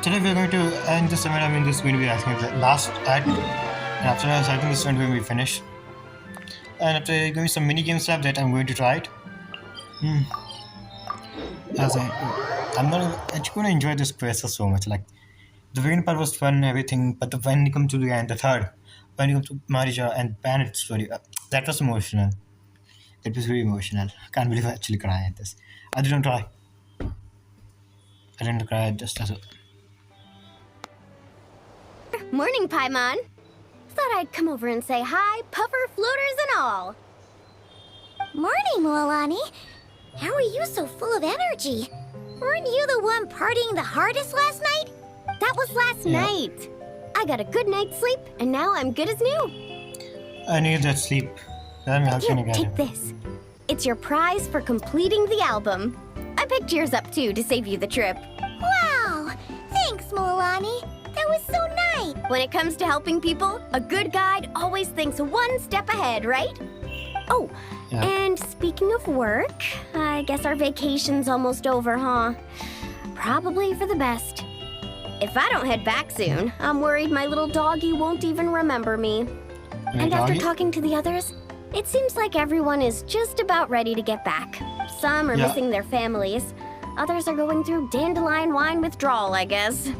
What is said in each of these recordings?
Today we're going to end the segment. I mean, this is going to be asking the last act, and after that, I think this is going to be finished. And after going some mini game stuff that I'm going to try it. As I'm not actually going to enjoy this quest so much. Like the beginning part was fun and everything, but when you come to the end, the third, when you come to Marija and Bandit story, that was emotional. It was very emotional. I can't believe I actually cried at this. I didn't cry. I didn't cry just as a... Morning, Paimon. Thought I'd come over and say hi, puffer, floaters, and all. Morning, Mualani. How are you so full of energy? Weren't you the one partying the hardest last night? That was last night. I got a good night's sleep, and now I'm good as new. I need that sleep. Tell me how can I Here, get take it? this. It's your prize for completing the album. I picked yours up, too, to save you the trip. Wow! Thanks, Mualani. That was so nice. When it comes to helping people, a good guide always thinks one step ahead, right? Oh, and speaking of work, I guess our vacation's almost over, huh? Probably for the best. If I don't head back soon, I'm worried my little doggy won't even remember me. And after talking to the others, it seems like everyone is just about ready to get back. Some are missing their families. Others are going through dandelion wine withdrawal, I guess.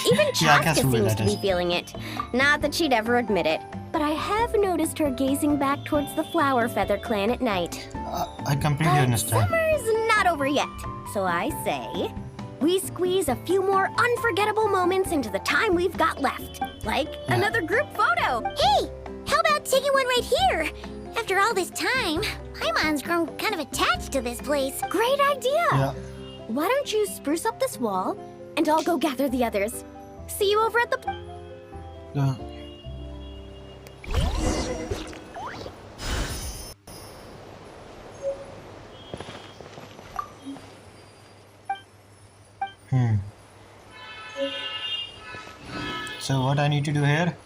Even Chaska seems to be feeling it. Not that she'd ever admit it, but I have noticed her gazing back towards the Flower Feather clan at night. I completely understand. Summer's not over yet, so I say we squeeze a few more unforgettable moments into the time we've got left. Like another group photo. Hey, how about taking one right here? After all this time, Paimon's grown kind of attached to this place. Great idea! Why don't you spruce up this wall, and I'll go gather the others. See you over at the... So what I need to do here?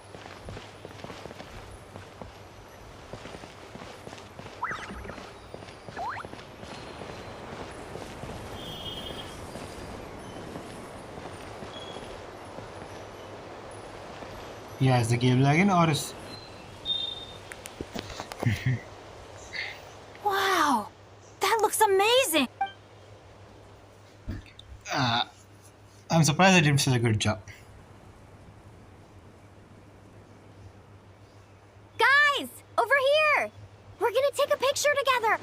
Yeah, is the game lagging or is... Wow, that looks amazing. I'm surprised I did such a good job. Guys, over here! We're gonna take a picture together.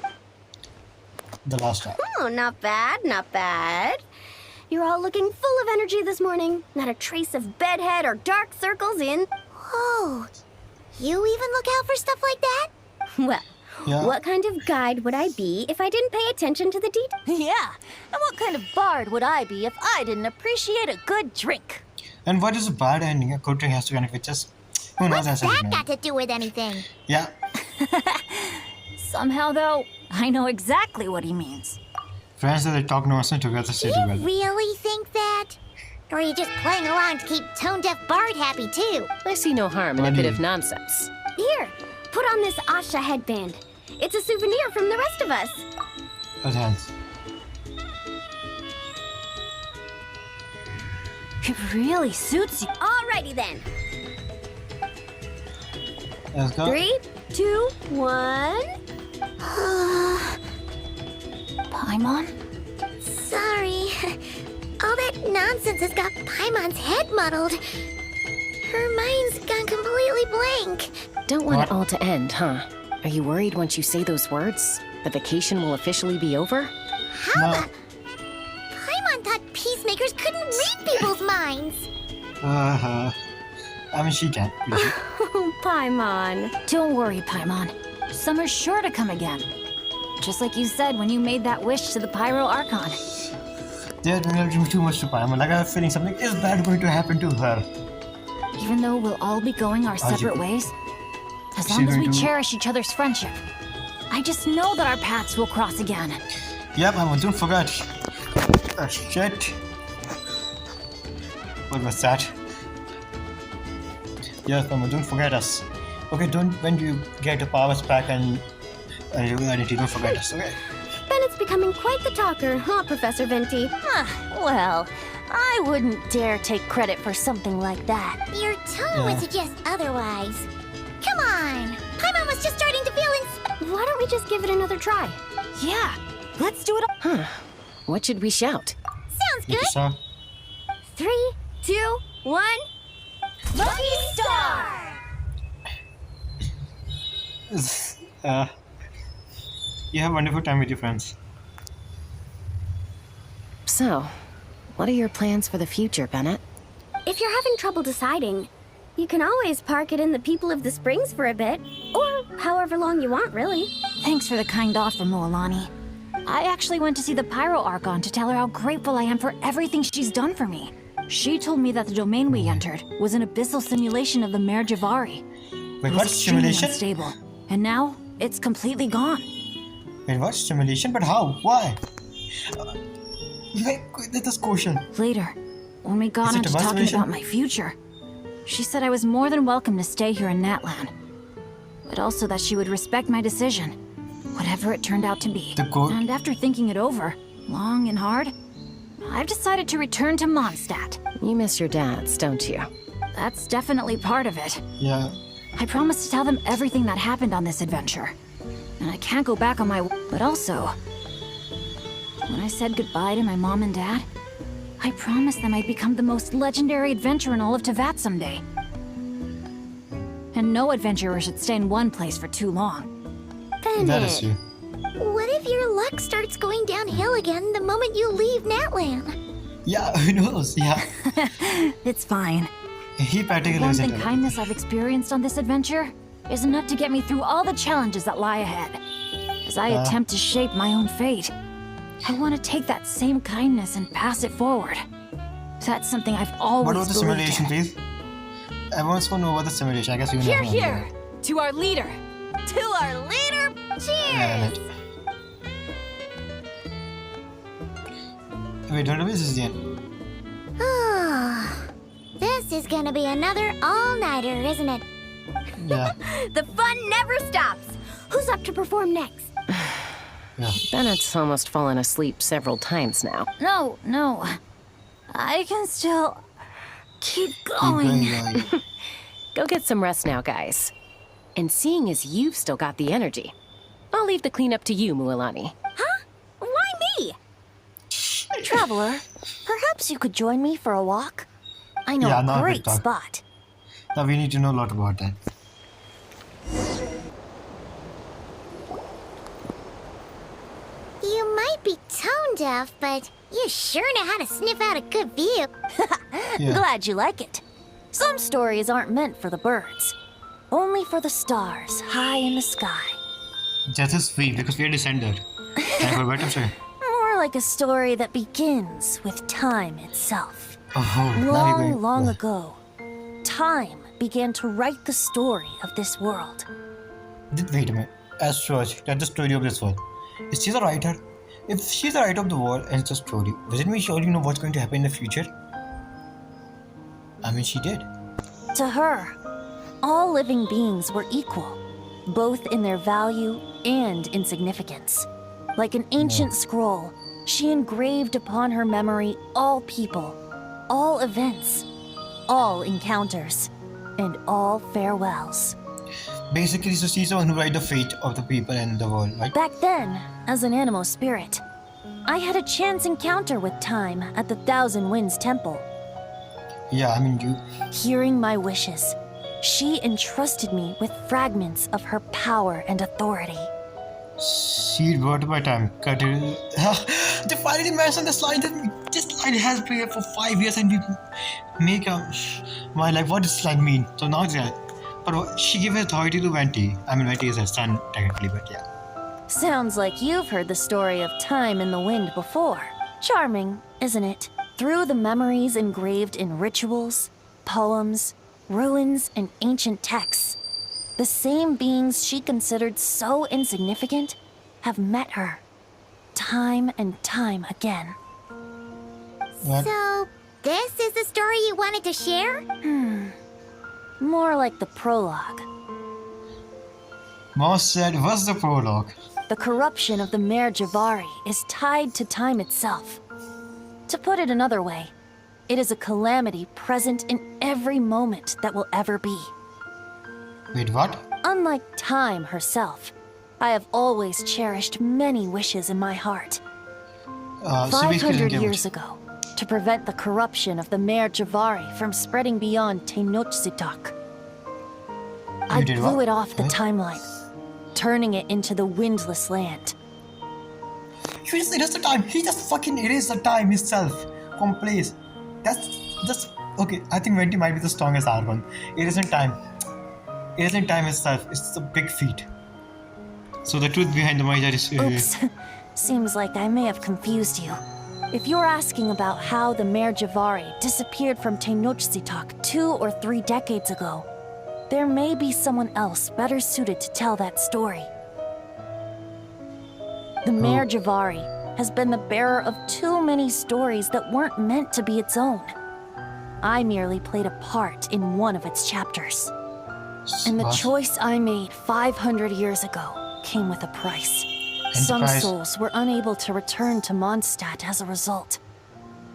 The last time. Oh, not bad, not bad. You're all looking full of energy this morning. Not a trace of bedhead or dark circles in. Oh, you even look out for stuff like that? Well, what kind of guide would I be if I didn't pay attention to the details? Yeah, and what kind of bard would I be if I didn't appreciate a good drink? And what is a bad ending? A good drink has to connect with just... Who knows? What's that got to do with anything? Yeah. Somehow, though, I know exactly what he means. Friends that talk nonsense together stay together. You really think that? Or are you just playing along to keep tone-deaf Bard happy, too? I see no harm in a bit of nonsense. Here, put on this Asha headband. It's a souvenir from the rest of us. Thanks. It really suits you. Alrighty then. Let's go. 3, 2, 1. Paimon? Sorry. All that nonsense has got Paimon's head muddled. Her mind's gone completely blank. Don't want it all to end, huh? Are you worried once you say those words, the vacation will officially be over? How the... Paimon thought peacemakers couldn't read people's minds. I mean, she can. Oh, Paimon. Don't worry, Paimon. Summer's sure to come again. Just like you said when you made that wish to the Pyro Archon. There's been too much to Paimon. Like I have a feeling something is bad going to happen to her. Even though we'll all be going our separate ways, as long as we cherish each other's friendship, I just know that our paths will cross again. Yep, Paimon, don't forget. Shit. What was that? Yes, Paimon, don't forget us. Okay, when you get your powers back and your identity, don't forget us, okay? Bennett's becoming quite the talker, huh, Professor Venti? Well, I wouldn't dare take credit for something like that. Your tone would suggest otherwise. Come on! Paimon was just starting to feel inspired. Why don't we just give it another try? Yeah, let's do it. Huh. What should we shout? Sounds good. So, 3, 2, 1. Lucky Star! you have a wonderful time with your friends. So, what are your plans for the future, Bennett? If you're having trouble deciding, you can always park it in the People of the Springs for a bit. Or however long you want, really. Thanks for the kind offer, Moalani. I actually went to see the Pyro Archon to tell her how grateful I am for everything she's done for me. She told me that the domain we entered was an abyssal simulation of the Mare Javari. Wait, It was what extremely simulation? unstable, and now it's completely gone. Wait, what simulation? But how? Why? Wait, that's this question. Later, when we got Is it into a talking simulation? about my future, she said I was more than welcome to stay here in Natlan, but also that she would respect my decision, whatever it turned out to be. The goat- And after thinking it over, long and hard, I've decided to return to Mondstadt. You miss your dads, don't you? That's definitely part of it. Yeah. I promised to tell them everything that happened on this adventure. And I can't go back on my... But also, when I said goodbye to my mom and dad, I promised them I'd become the most legendary adventurer in all of Tevat someday. And no adventurer should stay in one place for too long. That is you. What if your luck starts going downhill again the moment you leave Natlan? Yeah, who knows? Yeah. It's fine. He practically Warmth lives and in kindness I've experienced on this adventure is enough to get me through all the challenges that lie ahead. As I attempt to shape my own fate, I want to take that same kindness and pass it forward. That's something I've always What was the believed simulation, in. please? I want to know about the simulation. I guess you Here, know. here! To our leader! To our leader! Yeah, wait, don't know this is the end. This is gonna be another all-nighter, isn't it? Yeah. The fun never stops. Who's up to perform next? Bennett's almost fallen asleep several times now. No. I can still keep Keep going. going. Go get some rest now, guys. And seeing as you've still got the energy, I'll leave the cleanup to you, Mualani. Why me? Traveler, perhaps you could join me for a walk? I know Yeah, a not a great big talk. spot. Now we need to know a lot about that. You might be tone deaf, but you sure know how to sniff out a good view. Yeah. Glad you like it. Some stories aren't meant for the birds, only for the stars high in the sky. That is sweet because we are descended. Time for better say. More like a story that begins with time itself. Oh, now we're going. Long ago, time began to write the story of this world. Wait a minute. Astrology, that's the story of this world. Is she the writer? If she's the writer of the world and it's a story, doesn't mean she already know what's going to happen in the future? I mean, she did. To her, all living beings were equal, both in their value and in significance. Like an ancient scroll, she engraved upon her memory all people, all events, all encounters, and all farewells. Basically, so she's the one who writes the fate of the people and the world, right? Back then, as an animal spirit, I had a chance encounter with time at the Thousand Winds Temple. Yeah, I mean, you. Hearing my wishes, she entrusted me with fragments of her power and authority. She wrote by time. Cut it. They finally mentioned this line. This line has been here for 5 years and you make a. My life, what does this line mean? So now it's that. But she gave authority to Venti. I mean, Venti is her son, technically, but yeah. Sounds like you've heard the story of time in the wind before. Charming, isn't it? Through the memories engraved in rituals, poems, ruins, and ancient texts, the same beings she considered so insignificant have met her, time and time again. What? So, this is the story you wanted to share? More like the prologue. Moss said, what's the prologue? The corruption of the Mare Javari is tied to time itself. To put it another way, It is a calamity present in every moment that will ever be. Wait, what? Unlike time herself, I have always cherished many wishes in my heart. So basically, 500 doesn't years ago, to prevent the corruption of the Mare Javari from spreading beyond Tenochtitlan, I did blew what? it off the Huh? timeline, turning it into the Windless Land. You just erased the time. He just fucking erased the time himself from place. That's okay. I think Venti might be the strongest Argon. Erasing time. Erasing time itself. It's a big feat. So the truth behind the Maharaja is. Oops. Seems like I may have confused you. If you're asking about how the Mare Javari disappeared from Tenochtitlan 2 or 3 decades ago, there may be someone else better suited to tell that story. The Mare Javari has been the bearer of too many stories that weren't meant to be its own. I merely played a part in one of its chapters. And the What? choice I made 500 years ago came with a price. Some price? souls were unable to return to Mondstadt as a result,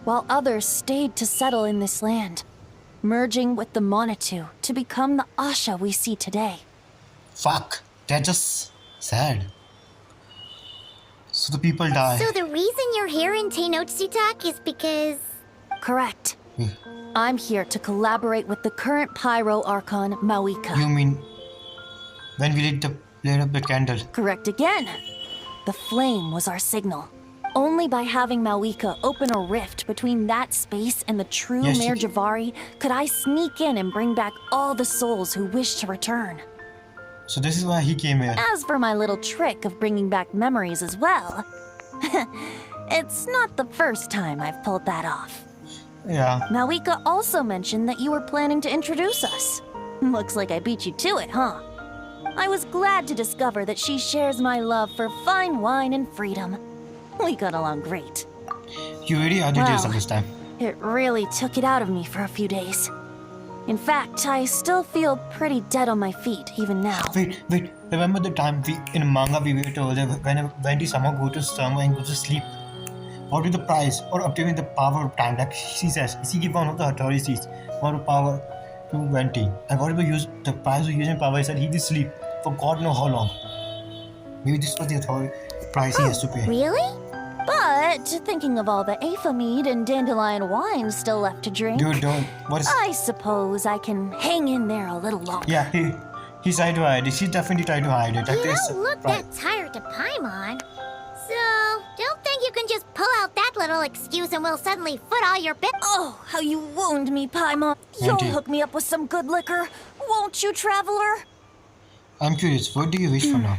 while others stayed to settle in this land, merging with the Monitu to become the Asha we see today. Fuck. That's just sad. So the people die. So the reason you're here in Tenochtitlan is because... Correct. I'm here to collaborate with the current Pyro Archon, Mawika. You mean when we lit up the candle? Correct again. The flame was our signal. Only by having Mawika open a rift between that space and the true Yes, Mare she- Javari could I sneak in and bring back all the souls who wish to return. So this is why he came here. As for my little trick of bringing back memories as well, it's not the first time I've pulled that off. Yeah. Mawika also mentioned that you were planning to introduce us. Looks like I beat you to it, huh? I was glad to discover that she shares my love for fine wine and freedom. We got along great. You really are the Wow. days of this time. It really took it out of me for a few days. In fact, I still feel pretty dead on my feet even now. Wait. Remember the time in manga we were told that when you somehow go to summer and go to sleep? What is the price or obtaining the power of time? Like she says, she give one of the authorities one power to Venti. And whatever use the price of using power, he said he will sleep for God know how long. Maybe this was the authority price he has to pay. Really? But thinking of all the Aether mead and dandelion wine still left to drink, Dude, don't. What is? I suppose I can hang in there a little longer. Yeah, he tried to hide it. She definitely tried to hide it. Like You this, don't look right. that tired to Paimon. So, don't think you can just pull out that little excuse and we'll suddenly foot all your bit. Oh, how you wound me, Paimon. You'll Auntie. hook me up with some good liquor, won't you, traveler? I'm curious. What do you wish for now?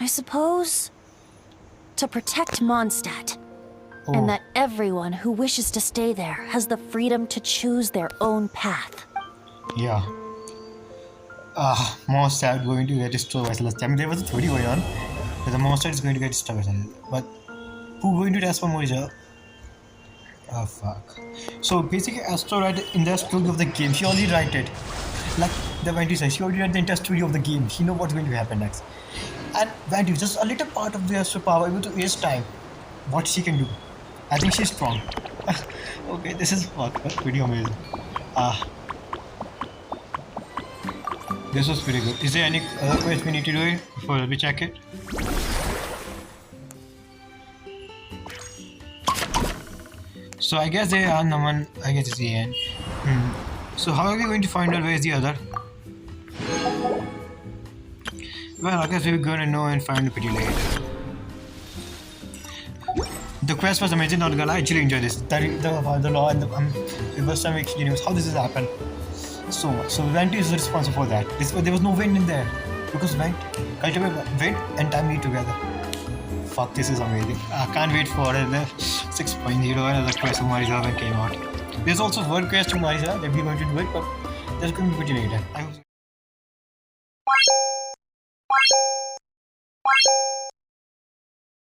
I suppose to protect Mondstadt, Oh, and that everyone who wishes to stay there has the freedom to choose their own path. yeah. Monster is going to get destroyed by last time. There was a theory going on that the monster is going to get destroyed. But who going to test for Morija? Oh fuck. So basically, Astro write in the story of the game. She already write it. Like the Venti said, she already read the entire story of the game. She know what's going to happen next. And Venti is just a little part of the Astro power able to waste time. What she can do. I think she's strong. Okay, this is pretty amazing. This was pretty good. Is there any other quest we need to do it before we check it? So I guess they are the one. I guess it's the end. So how are we going to find out where is the other? Well, I guess we're gonna know and find it pretty late. The quest was amazing. Not gonna. I actually enjoyed this. The law and the first time experience how this has happened. So much. So Venti is responsible for that. There was no wind in there because cultivate wind and time meet together. Fuck, this is amazing. I can't wait for the 6.0 another quest of Marija when it came out. There's also one quest of Marija that we're going to do it, but that's going to be pretty later.